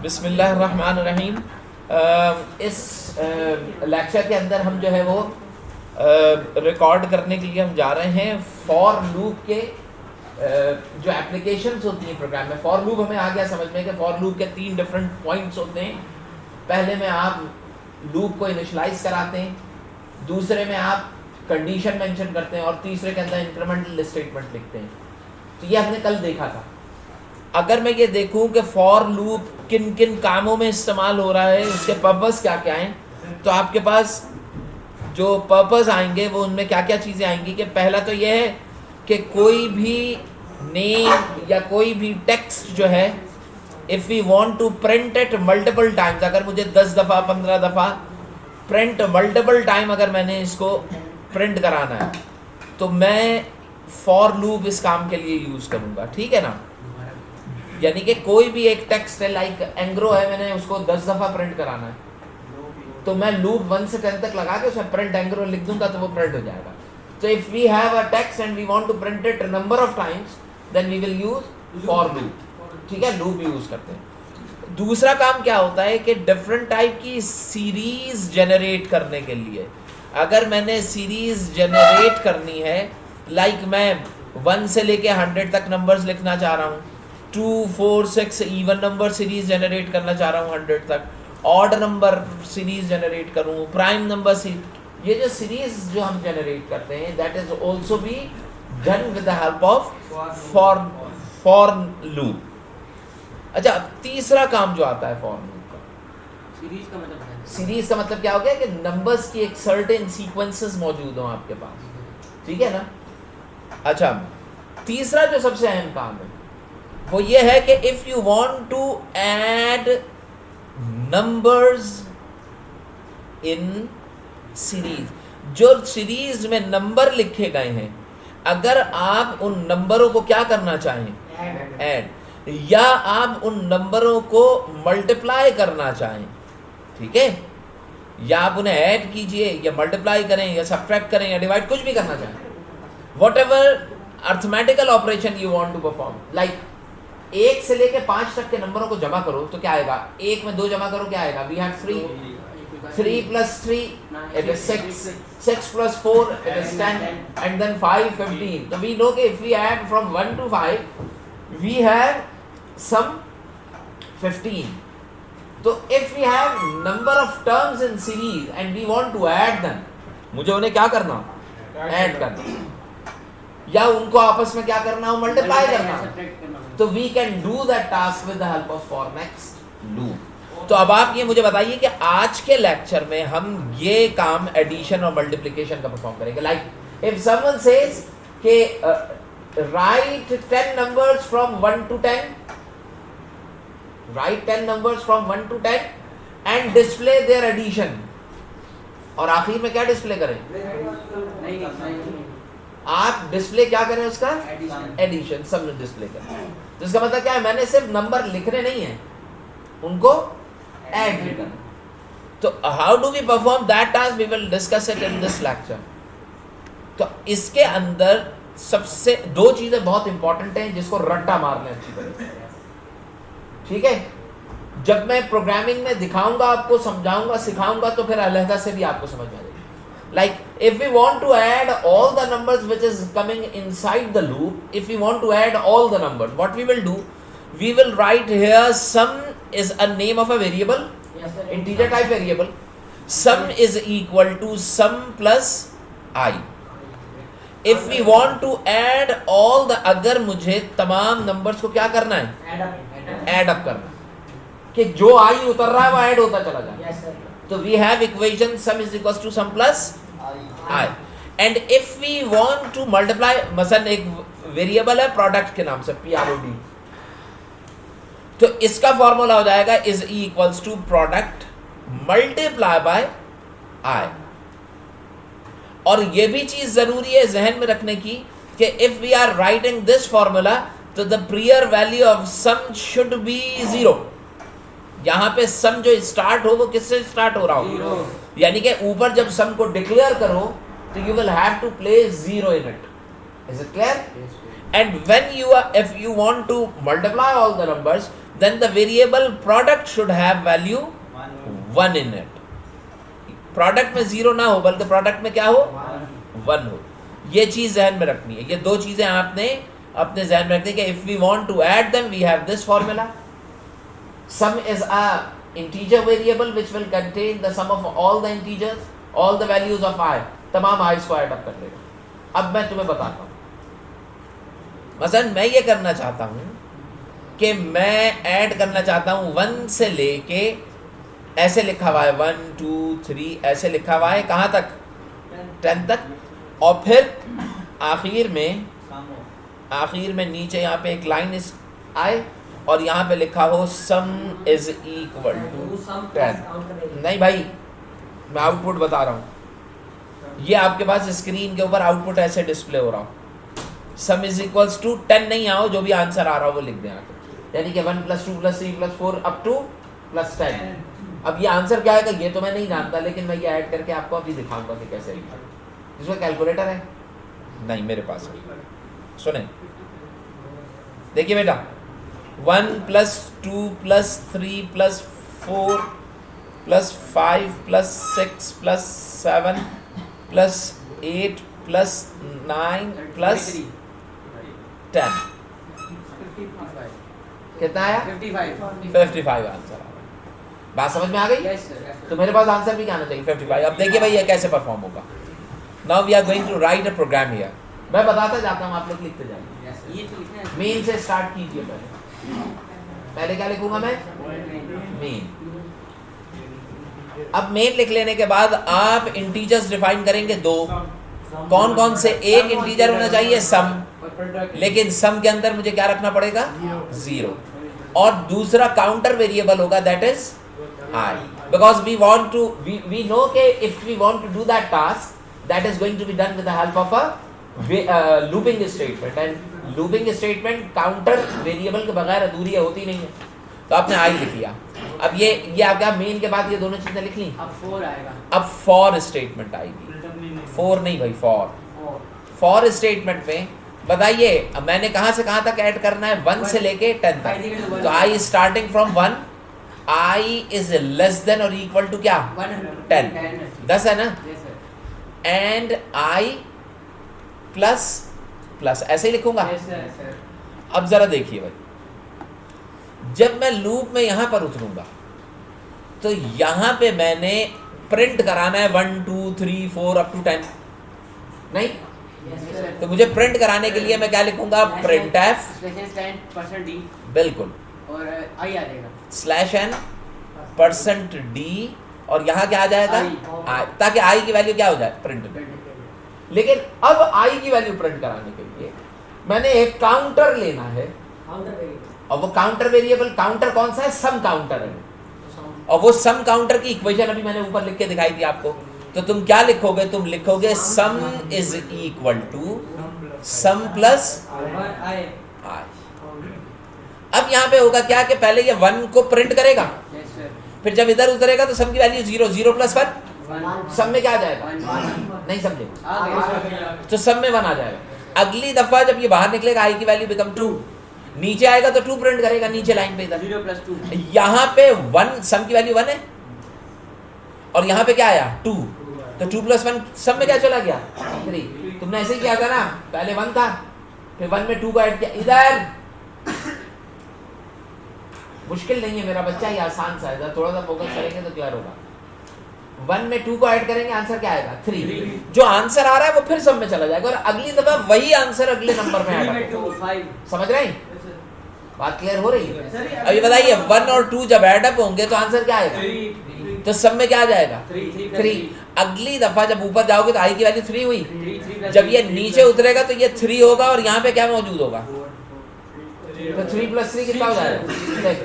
बिस्मिल्लाहिर्रहमानिर्रहीम। इस लेक्चर के अंदर हम जो है वो रिकॉर्ड करने के लिए हम जा रहे हैं फॉर लूप के जो एप्लीकेशंस होती हैं प्रोग्राम में। फॉर लूप हमें आ गया समझ में कि फॉर लूप के 3 डिफरेंट पॉइंट्स होते हैं। पहले में आप लूप को इनिशियलाइज कराते हैं, दूसरे में आप कंडीशन मेंशन करते हैं और तीसरे के अंदर इंक्रीमेंटल स्टेटमेंट लिखते हैं। तो ये हमने कल देखा था। अगर मैं ये देखूं कि फॉर लूप किन किन कामों में इस्तेमाल हो रहा है, उसके पर्पस क्या क्या हैं, तो आपके पास जो पर्पस आएंगे वो उनमें क्या क्या चीज़ें आएंगी कि पहला तो ये है कि कोई भी नेम या कोई भी टेक्स्ट जो है, if we want to print it multiple times, अगर मुझे 10 दफ़ा 15 दफ़ा प्रिंट मल्टीपल टाइम अगर मैंने इसको प्रिंट कराना है तो मैं फॉर लूप इस काम के लिए यूज़ करूँगा। ठीक है ना। यानी कि कोई भी एक टेक्स्ट है, लाइक एंग्रो है, मैंने उसको 10 दफ़ा प्रिंट कराना है तो मैं लूप 1 से 10 तक लगा के उसमें प्रिंट एंग्रो लिख दूंगा तो वो प्रिंट हो जाएगा। So if we have a text and we want to print it a number of times, then we will use for loop. ठीक है, लूप यूज करते हैं। दूसरा काम क्या होता है कि डिफरेंट टाइप की सीरीज जनरेट करने के लिए, अगर मैंने सीरीज जनरेट करनी है, लाइक मैं 1 से लेके 100 तक नंबर्स लिखना चाह रहा हूँ, 2, 4, 6 इवन नंबर सीरीज जनरेट करना चाह रहा हूँ 100 तक, ऑड नंबर सीरीज जनरेट करूँ, प्राइम नंबर सीरीज, ये जो सीरीज जो हम जनरेट करते हैं that is also be done with the help of for loop. अच्छा, अब तीसरा काम जो आता है फॉर लूप का, सीरीज का मतलब क्या हो गया कि नंबर्स की एक सर्टेन सीक्वेंसेस मौजूद हो आपके पास। ठीक है ना। अच्छा, तीसरा जो सबसे अहम काम है वो ये है कि if you want to add numbers in series, जो सीरीज में नंबर लिखे गए हैं, अगर आप उन नंबरों को क्या करना चाहें, ऐड, या आप उन नंबरों को मल्टीप्लाई करना चाहें, ठीक है, या आप उन्हें ऐड कीजिए या मल्टीप्लाई करें या सब्ट्रैक्ट करें या डिवाइड, कुछ भी करना चाहें, whatever arithmetical operation you want to perform, like 1 से लेके 5 तक के नंबरों को जमा करो तो क्या आएगा, 1 में 2 जमा करो क्या आएगा, we have 3 plus 3 it is 6, 6 plus 4 it is 10, and then 5 15. So we know that if we add from 1 to 5 we have some 15. So if we have number of terms in series and we want to add them, मुझे उन्हें क्या करना, add करना, या उनको आपस में क्या करना हो, मल्टीप्लाई करना, तो we can do that task with the help of for next loop. तो अब आप ये मुझे बताइए कि आज के लेक्चर में हम ये काम एडिशन और मल्टीप्लिकेशन का परफॉर्म करेंगे। लाइक इफ समवन सेज कि write 10 numbers from 1 to 10, write 10 numbers from 1 to 10 and display their addition, और आखिर में क्या डिस्प्ले करें, आप डिस्प्ले क्या करें उसका, एडिशन, सब में डिस्प्ले करें। तो इसका मतलब क्या है, मैंने सिर्फ नंबर लिखने नहीं है, उनको ऐड भी करना। तो how do we perform that task, we will discuss it in this lecture. तो इसके अंदर सबसे 2 चीजें बहुत इंपॉर्टेंट हैं जिसको रट्टा मार लें अच्छी तरह। ठीक है, जब मैं प्रोग्रामिंग में दिखाऊंगा, आपको समझाऊंगा, सिखाऊंगा, तो फिर अलहदा से भी आपको समझ में आएगी। Like if we want to add all the numbers which is coming inside the loop, if we want to add all the numbers, what we will do, we will write here sum is a name of a variable, integer type variable, sum is equal to sum plus I. If we want to add all the, अगर मुझे तमाम numbers को क्या करना है, add up करना, कि जो I उतर रहा है वो ऐड होता चला जाए, तो we have equation sum is equal to sum plus I. and if we want to multiply, मसलन एक वेरिएबल है प्रोडक्ट के नाम से PROD, तो इसका फॉर्मूला हो जाएगा is equals to product multiply by i. और ये भी चीज जरूरी है जहन में रखने की कि if we are writing this formula तो the prior value of sum should be 0। यहां पे सम जो स्टार्ट हो वो किससे स्टार्ट हो रहा हो, यानी कि ऊपर जब सम को डिक्लेयर करो तो you will have to place 0 in it. Is it clear? And when you are, if you want to multiply all the numbers, then the variable product should have value 1 in it. Product में 0 ना हो बल्कि product में क्या हो 1 हो. ये चीज जहन में रखनी है. ये दो चीजें आपने अपने जहन में रखनी है कि if we want to add them we have this formula. Sum is a integer variable which will contain the sum of all the integers, all the values of i, तमाम i को ऐड अप कर लेगा. अब मैं तुम्हें बताता हूँ. मसलन मैं ये करना चाहता हूँ कि मैं ऐड करना चाहता हूँ 1 से लेके ऐसे लिखा हुआ है 1 2 3 ऐसे लिखा हुआ है कहाँ तक 10 तक, और फिर आखिर में नीचे यहाँ पे एक लाइन आए और यहाँ पे लिखा हो सम इज इक्वल टू 10. नहीं भाई, मैं आउटपुट बता रहा हूँ. ये आपके पास स्क्रीन के ऊपर आउटपुट ऐसे डिस्प्ले हो रहा हो. सम इज इक्वल्स टू 10 नहीं आओ, जो भी आंसर आ रहा हो वो लिख दें आगे. यानी कि 1 + 2 + 3 + 4 अप टू +10. अब ये आंसर क्या आएगा ये तो मैं नहीं जानता, लेकिन मैं ये ऐड करके आपको अभी दिखाऊंगा कि कैसे आएगा. इसमें कैलकुलेटर है? नहीं मेरे पास है. सुने, देखिए बेटा, 1 + 2 + 3 + 4 + 5 + 6 + 7 + 8 + 9 + 10 कितना आया? 55 आंसर. बात समझ में आ गई? yes, sir. तो मेरे पास आंसर भी क्या आना चाहिए 55. अब देखिए भाई ये कैसे परफॉर्म होगा. Now we are going to write a program here. मैं बताता जाता हूँ, आप लोग लिखते जाइए. मेन से स्टार्ट कीजिए. पहले क्या लिखूंगा मैं? मेन. अब मेन लिख लेने के बाद आप इंटीजर्स डिफाइन करेंगे दो. कौन कौन से? एक इंटीजर होना चाहिए सम, लेकिन सम के अंदर मुझे क्या रखना पड़ेगा? 0. और दूसरा काउंटर वेरिएबल होगा that is I, because we want to we know कि if we want to do that task that is going to be done with the help of a looping statement, and looping statement counter variable के बगैर अधूरी होती नहीं है. तो आपने I लिख लिया. अब ये आपका मेन के बाद ये दोनों चीजें लिख ली. अब 4 आएगा. अब फॉर स्टेटमेंट आएगी. 4 नहीं भाई, फॉर स्टेटमेंट में बताइए मैंने कहाँ से कहाँ तक ऐड करना है? 1 से लेके 10 तक. तो I starting from 1, I is less than or equal to क्या? 10. 10 है ना? And I plus ऐसे ही लिखूंगा. अब जरा देखिए भाई, जब मैं लूप में यहां पर उतरूंगा तो यहां पे मैंने प्रिंट कराना है 1 2 3 4 अप टू 10 नहीं? तो मुझे प्रिंट कराने के लिए मैं क्या लिखूंगा? प्रिंट एफ %d बिल्कुल और i आ जाएगा /n %d और यहाँ क्या आ जाएगा? I, ताकि i की वैल्यू क्या हो जाए? प्रिंट. लेकिन अब i की वैल्यू प्रिंट कराने के लिए मैंने एक काउंटर लेना है, और वो काउंटर वेरिएबल काउंटर कौन सा है? सम काउंटर है. और वो सम काउंटर की इक्वेशन अभी मैंने ऊपर लिख के दिखाई थी आपको. तो तुम क्या लिखोगे? तुम लिखोगे sum is equal to sum plus i. अब यहाँ पे होगा क्या कि पहले ये 1 को प्रिंट करेगा, फिर जब इधर उतरेगा तो सम की वैल्यू 0 0 + 1 सम में क्या आ जाएगा? नहीं समझे? तो सम में 1 आ जाएगा. अगली दफा जब ये बाहर निकलेगा i की वैल्यू बिकम 2, नीचे आएगा तो 2 प्रिंट करेगा नीचे लाइन पे. इधर 0 + 2 यहाँ पे 1 सम की वैल्यू 1 है और यहाँ पे क्या आया? 2. तो 2 + 1 सम में क्या चला गया? 3. तुमने ऐसे ही किया था ना, पहले 1 था फिर 1 में 2 को ऐड किया. इधर मुश्किल नहीं है मेरा बच्चा, ये आसान सा है. थोड़ा सा फोकस करेंगे तो क्लियर होगा. 1 में 2 को ऐड करेंगे, आंसर क्या आएगा? 3. जो आंसर आ रहा है वो फिर सब में चला जाएगा और अगली दफा वही आंसर अगले नंबर में आएगा. समझ रहे हैं? बात क्लियर हो रही है? अभी बताइए 1 और 2 जब ऐड अप होंगे तो आंसर क्या आएगा? तो सब में क्या आ जाएगा? 3. अगली दफा जब ऊपर जाओगे तो i की वैल्यू 3 हुई. जब ये नीचे उतरेगा तो ये 3 होगा और यहाँ पे क्या मौजूद होगा? तो 3 + 3 कितना हो जाएगा? 6.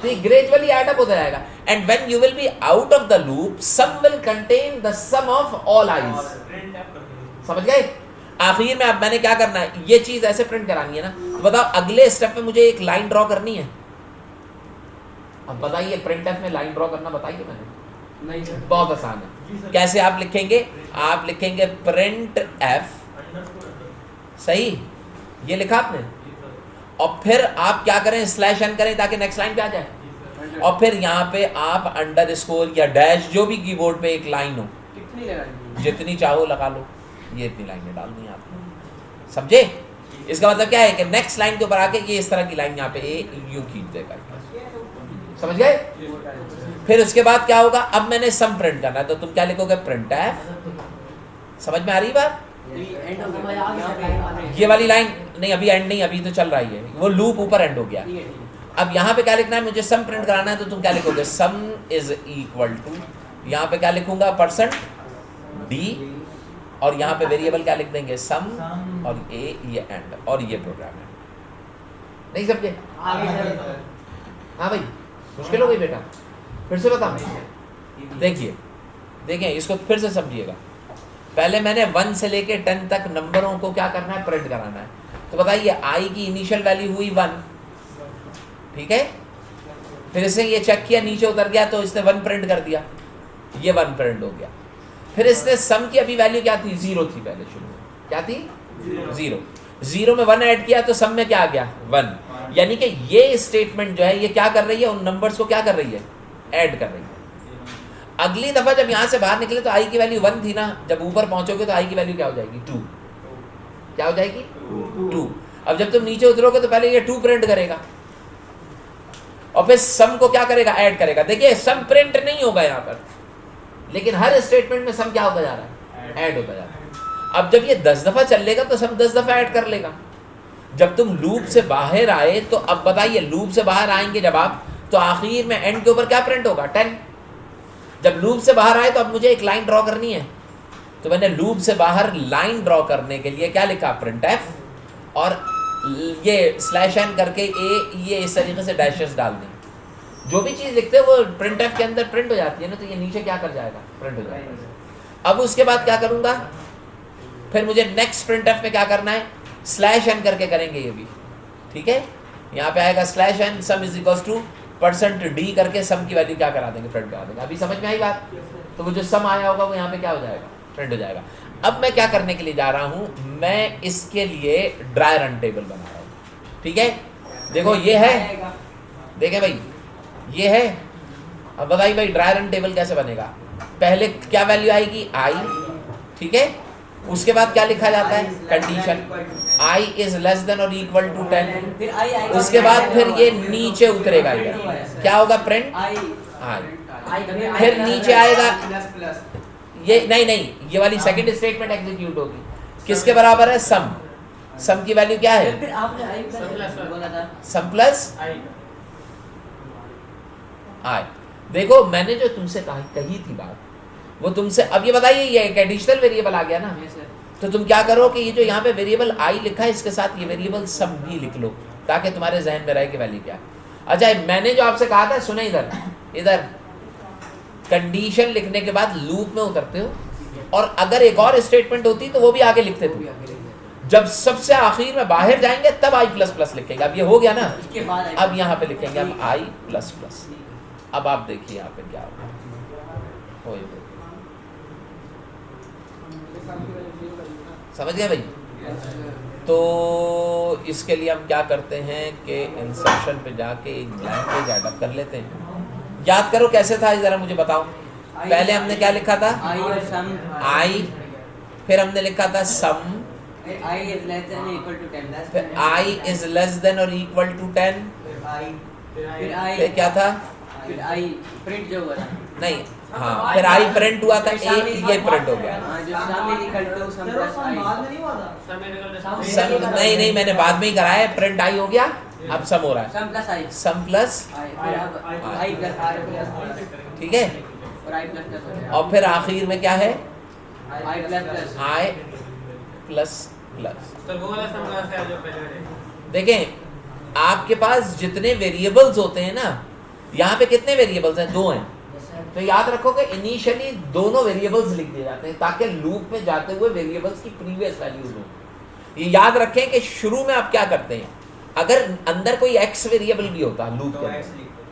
तो ये ग्रेजुअली ऐड अप होता जाएगा. And when you will be out of the loop sum will contain the sum of all i's. समझ गए? आखिर में अब मैंने क्या करना है? ये चीज ऐसे प्रिंट करानी है ना. तो बताओ अगले स्टेप में मुझे एक लाइन ड्रॉ करनी है. अब बताइए प्रिंटफ में लाइन ड्रॉ करना बताइए मैंने. नहीं सर. बहुत आसान है. कैसे आप लिखेंगे? आप लिखेंगे प्रिंट एफ. सही, ये लिखा आपने. और फिर आप क्या करें, स्लैश एन करें ताकि नेक्स्ट लाइन पे आ जाए, और फिर यहाँ पे आप अंडरस्कोर या डैश जो भी कीबोर्ड पे एक लाइन हो, कितनी लगानी? जितनी चाहो लगा लो, ये इतनी लाइनें डाल दी आपने, समझे? इसका मतलब क्या है कि नेक्स्ट लाइन के ऊपर आके ये इस तरह की लाइन यहाँ पे यूं खींच देगा, समझ गए? फिर उसके बाद क्या होगा, अब मैंने सम प्रिंट करना है तो तुम क्या लिखोगे, प्रिंट एफ। समझ में आ रही बात? एंड हो गया यहाँ पे। ये वाली लाइन नहीं, अभी एंड नहीं, अभी तो चल रही है, वो लूप ऊपर एंड हो गया। ठीक है। अब यहाँ पे क्या लिखना है, मुझे सम प्रिंट कराना है तो तुम क्या लिखोगे, सम इज इक्वल टू, यहाँ पे क्या लिखूंगा, परसेंट डी, और यहाँ पे वेरिएबल क्या लिख देंगे, सम, और ये एंड, और ये प्रोग्राम है। नहीं समझे? हाँ भाई, मुश्किल हो गई बेटा, फिर से बता। देखिए देखिए, इसको फिर से समझिएगा। पहले मैंने 1 से लेके 10 तक नंबरों को क्या करना है, प्रिंट कराना है। तो बताइए, आई की इनिशियल वैल्यू हुई 1, ठीक है? फिर इसने ये चेक किया, नीचे उतर गया तो इसने 1 प्रिंट कर दिया, ये 1 प्रिंट हो गया। फिर इसने सम की अभी वैल्यू क्या थी, 0 थी पहले शुरू में, क्या थी, 0। 0 में 1 ऐड किया तो सम में क्या आ गया, 1। यानी कि ये स्टेटमेंट जो है ये क्या कर रही है, उन नंबर्स को क्या कर रही है, ऐड कर रही है। अगली दफा जब यहाँ से बाहर निकले तो आई की वैल्यू 1 थी ना, जब ऊपर पहुंचोगे तो आई की वैल्यू क्या हो जाएगी, 2। क्या हो जाएगी, 2। अब जब तुम नीचे उतरोगे तो पहले ये 2 प्रिंट करेगा, और फिर सम को क्या करेगा, ऐड करेगा। देखिए सम प्रिंट नहीं होगा यहाँ पर, लेकिन हर स्टेटमेंट में सम क्या होता जा रहा है, ऐड होता जा रहा है। अब जब ये 10 दफा चल लेगा तो सम 10 दफा ऐड कर लेगा। जब तुम लूप से बाहर आए तो अब बताइए, लूप से बाहर आएंगे जब आप, तो आखिर में एंड के ऊपर क्या प्रिंट होगा, 10। जब लूप से बाहर आए तो अब मुझे एक लाइन ड्रॉ करनी है, तो मैंने लूप से बाहर लाइन ड्रॉ करने के लिए क्या लिखा, प्रिंट एफ, और ये स्लैश एन करके ये इस तरीके से डैशेस डाल दें। जो भी चीज़ लिखते हैं वो प्रिंट एफ के अंदर प्रिंट हो जाती है ना, तो ये नीचे क्या कर जाएगा, प्रिंट हो जाएगा। अब उसके बाद क्या करूँगा, फिर मुझे नेक्स्ट प्रिंट एफ में क्या करना है, स्लैश एन करके करेंगे ये भी, ठीक है? यहाँ पे आएगा slash n sum is equals to percent d करके सम की वैल्यू क्या करा देंगे, प्रिंट करा देंगे। अभी समझ में आई बात? तो वो जो सम आया होगा वो यहाँ पे क्या हो जाएगा, प्रिंट हो जाएगा। अब मैं क्या करने के लिए जा रहा हूँ, मैं इसके लिए ड्राई रन टेबल बना रहा हूँ, ठीक है? देखो ये है, देखें भाई ये है। अब बताइए भाई ड्राई रन टेबल कैसे बनेगा, पहले क्या वैल्यू आएगी, आई, ठीक है? उसके बाद क्या लिखा जाता है, condition I is less than और इक्वल टू 10। उसके बाद फिर ये नीचे उतरेगा, इधर क्या होगा, प्रिंट आई। फिर नीचे आएगा ये, नहीं, ये वाली सेकंड स्टेटमेंट एग्जीक्यूट होगी, किसके बराबर है, सम। सम की वैल्यू क्या है, सम प्लस आई। देखो मैंने जो तुमसे कही थी बात, वो तुमसे, अब ये बताइए ये एक एडिशनल वेरिएबल आ गया ना, तो तुम क्या करो कि ये जो यहाँ पे वेरिएबल आई लिखा है इसके साथ ये वेरिएबल सम भी लिख लो, ताकि तुम्हारे जहन में रहे कि वैल्यू क्या है। अच्छा मैंने जो आपसे कहा था, सुने इधर कंडीशन लिखने के बाद लूप में उतरते हो, और अगर एक और स्टेटमेंट होती तो वो भी आगे लिखते थे। जब सबसे आखिर में बाहर जाएंगे तब आई प्लस प्लस लिखेंगे। अब ये हो गया ना, अब यहाँ पे लिखेंगे हम आई प्लस प्लस। अब आप देखिए यहाँ पे क्या होगा, समझ गए भाई? तो इसके लिए हम क्या करते हैं कि इंसर्शन पे जाके एक लैंग्वेज ऐड कर लेते हैं। याद करो कैसे था, जरा मुझे बताओ। पहले हमने क्या लिखा था, आई, फिर हमने लिखा था sum, i is less than equal to 10, फिर आई इज लेस देन और इक्वल टू 10, फिर क्या था, फिर आई प्रिंट जो हुआ था, नहीं हाँ, फिर आई प्रिंट हुआ था, ये प्रिंट हो गया। जो sum is equal to sum plus i, नहीं मैंने बाद में ही कराया, प्रिंट आई हो गया, अब सम हो रहा है, सम प्लस आई, सम प्लस आई प्लस आई, ठीक है? और आई प्लस प्लस हो गया, और फिर आखिर में क्या है, आई प्लस प्लस, आई प्लस प्लस। सर वो वाला सम कहाँ से आ जो पहले वाले? देखें आपके पास जितने वेरिएबल्स होते हैं ना, यहाँ पे कितने वेरिएबल्स हैं, 2 हैं, तो याद रखो कि इनिशियली दोनों वेरिएबल्स लिख दिए जाते हैं ताकि लूप में जाते हुए वेरिएबल्स की प्रीवियस वैल्यूज हो। ये याद रखें कि शुरू में आप क्या करते हैं, अगर अंदर कोई एक्स वेरिएबल भी होता है लूप के अंदर,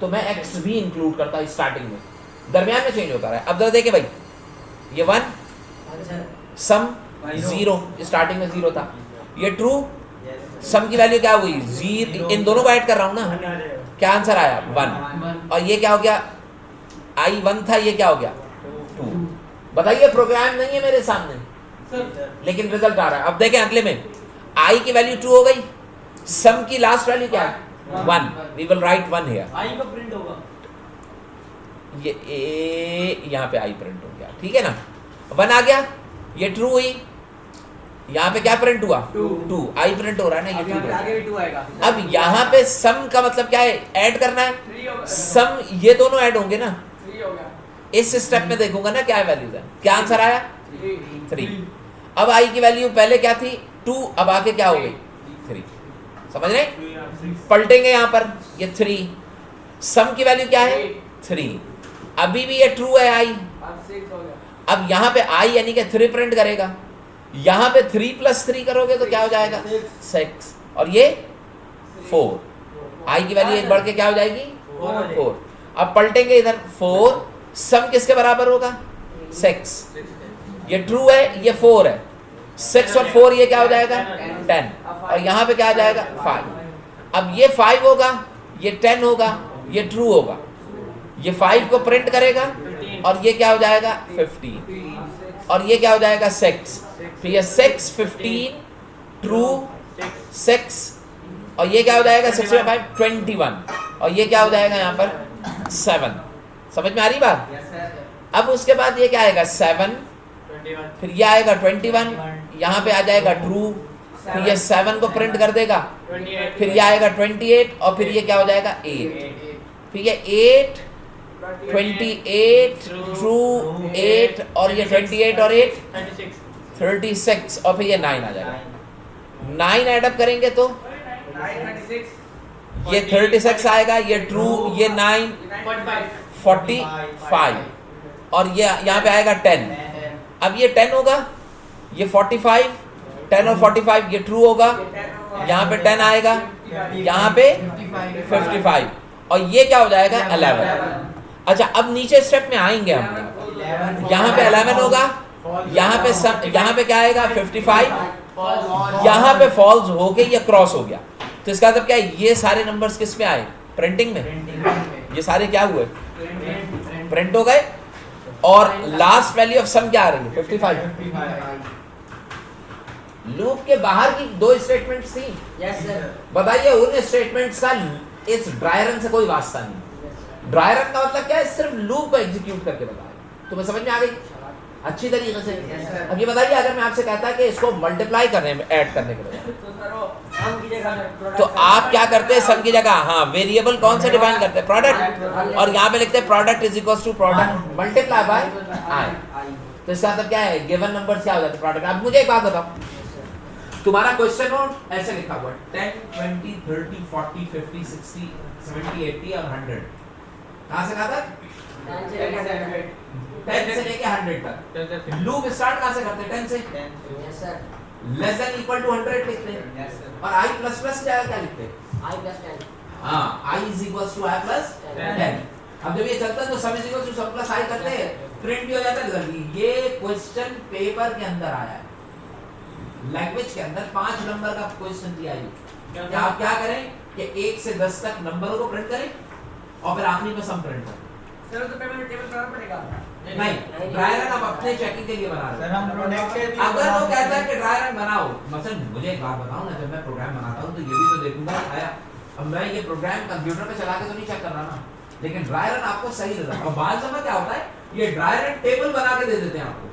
तो मैं एक्स भी इंक्लूड करता स्टार्टिंग में, दरमियान में चेंज होता रहा है। अब तो देखिए भाई, ये 1 सम 0 स्टार्टिंग में 0 था, ये ट्रू सम की वैल्यू क्या हुई 0, इन दोनों को ऐड कर रहा हूं ना, क्या आंसर आया 1, और ये क्या हो गया I1 था, ये क्या हो गया 2। बताइए प्रोग्राम नहीं है मेरे सामने लेकिन रिजल्ट आ रहा है। अब देखें अगले में I की वैल्यू 2 हो गई, सम की लास्ट वैल्यू क्या है 1, वी विल राइट 1 हियर, आई का प्रिंट होगा, ये ए यहाँ पे I प्रिंट हो गया, ठीक है ना, 1 आ गया, ये ट्रू हुई, यहाँ पे क्या प्रिंट हुआ 2, I प्रिंट हो रहा है ना, ये 2 आगे भी 2 आएगा। अब यहाँ पे सम का मतलब क्या है, ऐड करना है, सम ये दोनों ऐड होंगे ना, 3 हो गया, इस स्टेप में देखूंगा ना क्या वैल्यूज है, क्या आंसर आया 3। अब I की वैल्यू पहले क्या थी 2, अब आके क्या हो गई 3, समझ रहे, पलटेंगे यहाँ पर, ये 3, सम की वैल्यू क्या है 3, अभी भी ये ट्रू है I, अब 6 हो गया, अब यहाँ पे I यानी कि 3 प्रिंट करेगा, यहाँ पे 3 + 3 करोगे तो क्या हो जाएगा 6, और ये 4, I की वैल्यू एक बढ़ के क्या हो जाएगी 4। अब पलटेंगे इधर 4, सम किसके बराबर होगा 6, ये ट्रू है, ये 4 है, 6 और 4 ये क्या हो जाएगा 10, और यहाँ पे क्या आ जाएगा 5। अब ये 5 होगा, ये 10 होगा, ये ट्रू होगा, ये 5 को प्रिंट करेगा और ये क्या हो जाएगा 15, और ये क्या हो जाएगा 6, तो ये 6 15 ट्रू 6, और ये क्या हो जाएगा 6 में 5 21, और ये क्या हो जाएगा यहाँ पर 7। समझ में आ रही बात। यस सर, अब उसके बाद ये क्या आएगा 7, 21, फिर ये आएगा 21, यहाँ पे आ जाएगा ट्रू, फिर ये 7 को प्रिंट कर देगा, 28, फिर ये आएगा 28, और फिर ये क्या हो जाएगा 8, फिर ये 8 28 ट्रू 8, और ये 28 और 8 36, 36, और फिर ये 9 आ जाएगा, 9 ऐड अप करेंगे तो 926, ये 36 आएगा, ये ट्रू, ये 9 45, 45, और ये यहाँ पे आएगा 10, अब ये 10 होगा, ये 45 10 और 45 ये ट्रू होगा, यहाँ पे 10 आएगा, यहाँ पे 55, और ये क्या हो जाएगा 11। अच्छा अब नीचे स्टेप में आएंगे हम, यहाँ पे 11 होगा, यहाँ पे क्या आएगा 55, यहाँ पे फॉल्स हो के ये क्रॉस हो गया, तो इसका मतलब क्या है, ये सारे नंबर्स किस में आए प्रिंटिंग में, ये सारे क्या हुए प्रिंट हो गए, और लास्ट वैल्यू ऑफ सम क्या आ रही है 55। लूप के बाहर की 2 स्टेटमेंट्स थी, यस सर, बताइए उन स्टेटमेंट्स का इस ड्राई रन से कोई वास्ता नहीं। ड्राई रन का मतलब क्या है, सिर्फ लूप को एग्जीक्यूट करके बताया, तुम्हें समझ में आ गई अच्छी तरीके से। अब ये बताइए अगर मैं आपसे कहता कि इसको मल्टीप्लाई करने में ऐड करने के बजाय, तो सर वो सम की जगह तो आप क्या करते हैं सम की जगह, हाँ वेरिएबल कौन से डिफाइन करते हैं प्रोडक्ट, और यहाँ पे लिखते हैं product is equal to product multiply by i, तो इसका मतलब क्या है गिवन नंबर्स क्या हो जाते हैं प्रोडक्ट। अब मुझे एक बात बताओ, तुम्हारा क्वेश्चन नोट ऐसे लिखा हुआ है 10 20 30 40 50 60 70 80 और 100, कहाँ से कहाँ तक 10 से लेके 100 तक। लूप स्टार्ट कहाँ से करते हैं 10 से, yes sir, less than equal to 100 लिखते हैं, यस सर, और i प्लस प्लस क्या लिखते हैं, I + 10, हाँ i is equal to i plus 10। अब जब ये चलता है तो sum is equal to sum plus i करते हैं, प्रिंट भी हो जाता है रिजल्ट। ये क्वेश्चन पेपर के अंदर आया है, लैंग्वेज के अंदर 5 नंबर का क्वेश्चन दिया है, क्या आप क्या करें कि 1 से 10 तक नंबरों को प्रिंट करें और फिर आखिरी में सम प्रिंट करें। सर तो पेपर टेबल बनाना पड़ेगा, नहीं ड्राई रन आप अपने चेकिंग के लिए बना रहे सर हम प्रोडक्ट के हैं। अगर वो कहता है कि ड्राई रन बनाओ, मसलन मुझे एक बात बताओ ना, जब मैं प्रोग्राम बनाता हूँ तो ये भी तो देखूंगा आया, अब मैं ये प्रोग्राम कंप्यूटर पे चला के तो नहीं चेक कर रहा ना, लेकिन ड्राई रन आपको सही देता है। और बाद समय क्या होता है, ये ड्राई रन टेबल बना के दे देते हैं आपको,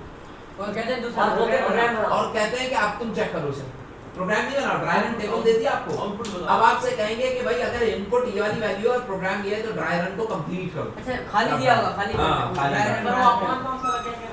और कहते हैं दूसरा प्रोग्राम और कहते हैं कि आप तुम चेक करो इसे, प्रोग्राम नहीं बनाओ, ड्राई रन टेबल दे दिया आपको। अब आपसे कहेंगे कि भाई अगर इनपुट ये वाली वैल्यू और प्रोग्राम ये है तो ड्राई रन को कंप्लीट करो। अच्छा खाली दिया होगा, खाली हाँ, खाली। ड्राई रन सर वो बना अपना के। कौन सा रखेंगे